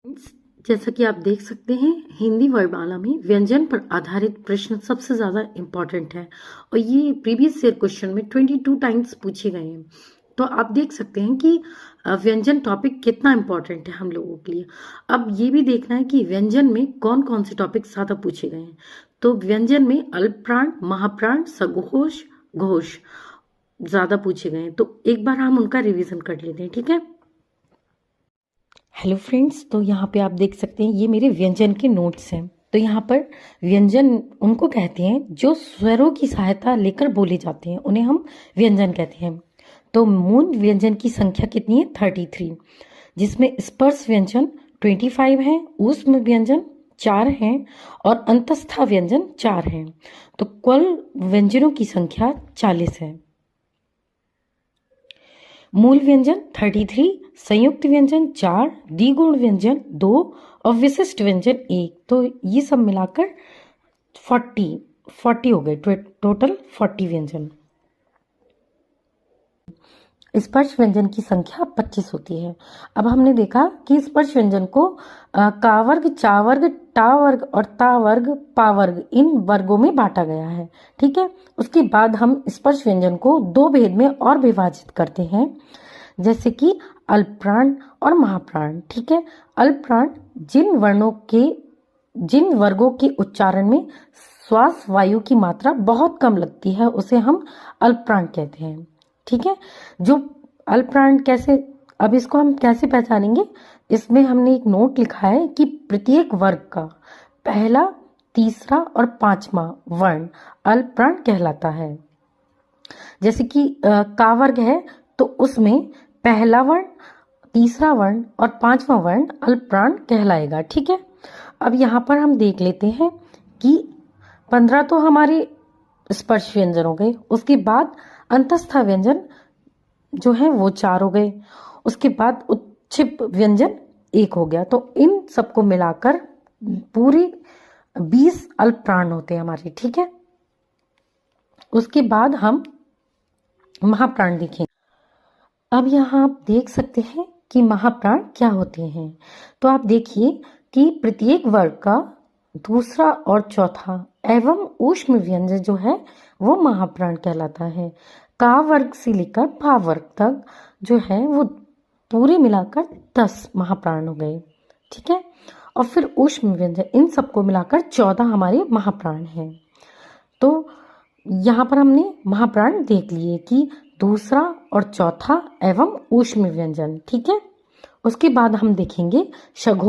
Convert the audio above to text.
जैसा कि आप देख सकते हैं, हिंदी वर्णमाला में व्यंजन पर आधारित प्रश्न सबसे ज़्यादा इम्पॉर्टेंट है और ये प्रीवियस ईयर क्वेश्चन में 22 टाइम्स पूछे गए हैं। तो आप देख सकते हैं कि व्यंजन टॉपिक कितना इम्पॉर्टेंट है हम लोगों के लिए। अब ये भी देखना है कि व्यंजन में कौन कौन से टॉपिक ज़्यादा पूछे गए हैं। तो व्यंजन में अल्पप्राण, महाप्राण, सघोष, घोष ज़्यादा पूछे गए हैं। तो एक बार हम उनका रिवीजन कर लेते हैं, ठीक है। हेलो फ्रेंड्स, तो यहाँ पे आप देख सकते हैं ये मेरे व्यंजन के नोट्स हैं। तो यहाँ पर व्यंजन उनको कहते हैं जो स्वरों की सहायता लेकर बोले जाते हैं, उन्हें हम व्यंजन कहते हैं। तो मूल व्यंजन की संख्या कितनी है? 33, जिसमें स्पर्श व्यंजन 25 हैं, ऊष्म व्यंजन 4 हैं और अंतस्था व्यंजन 4 हैं। तो कुल व्यंजनों की संख्या 40 है। मूल व्यंजन 33, संयुक्त व्यंजन 4, द्विगुण व्यंजन 2 और विशिष्ट व्यंजन 1। तो ये सब मिलाकर 40 हो गए, टोटल 40 व्यंजन। स्पर्श व्यंजन की संख्या 25 होती है। अब हमने देखा कि स्पर्श व्यंजन को का वर्ग, चा वर्ग, टा वर्ग और ता वर्ग, पा वर्ग, इन वर्गों में बांटा गया है, ठीक है। उसके बाद हम स्पर्श व्यंजन को दो भेद में और विभाजित करते हैं, जैसे कि अल्पप्राण और महाप्राण, ठीक है। अल्पप्राण जिन वर्गों के उच्चारण में श्वास वायु की मात्रा बहुत कम लगती है, उसे हम अल्पप्राण कहते हैं, ठीक है। जो अल्पप्राण कैसे, अब इसको हम कैसे पहचानेंगे? इसमें हमने एक नोट लिखा है कि प्रत्येक वर्ग का पहला, तीसरा और पांचवा वर्ण अल्पप्राण कहलाता है। जैसे कि का वर्ग है तो उसमें पहला वर्ण, तीसरा वर्ण और पांचवा वर्ण अल्पप्राण कहलाएगा, ठीक है। अब यहाँ पर हम देख लेते हैं कि 15 तो हमारे स्पर्श व्यंजन हो गए। उसके बाद अंतस्था व्यंजन जो है वो 4 हो गए। उसके बाद उत्क्षिप्त व्यंजन 1 हो गया। तो इन सबको मिलाकर पूरे 20 अल्पप्राण होते हैं हमारे, ठीक है। उसके बाद हम महाप्राण देखें। अब यहाँ आप देख सकते हैं कि महाप्राण क्या होते हैं। तो आप देखिए कि प्रत्येक वर्ग का दूसरा और चौथा एवं ऊष्म व्यंजन जो है वो महाप्राण कहलाता है। का वर्ग से लेकर पा वर्ग तक जो है वो पूरे मिलाकर 10 महाप्राण हो गए, ठीक है। और फिर ऊष्म व्यंजन, इन सबको मिलाकर 14 हमारे महाप्राण हैं। तो यहाँ पर हमने महाप्राण देख लिए कि दूसरा और चौथा एवं ऊष्म व्यंजन, ठीक है। उसके बाद हम देखेंगे शघो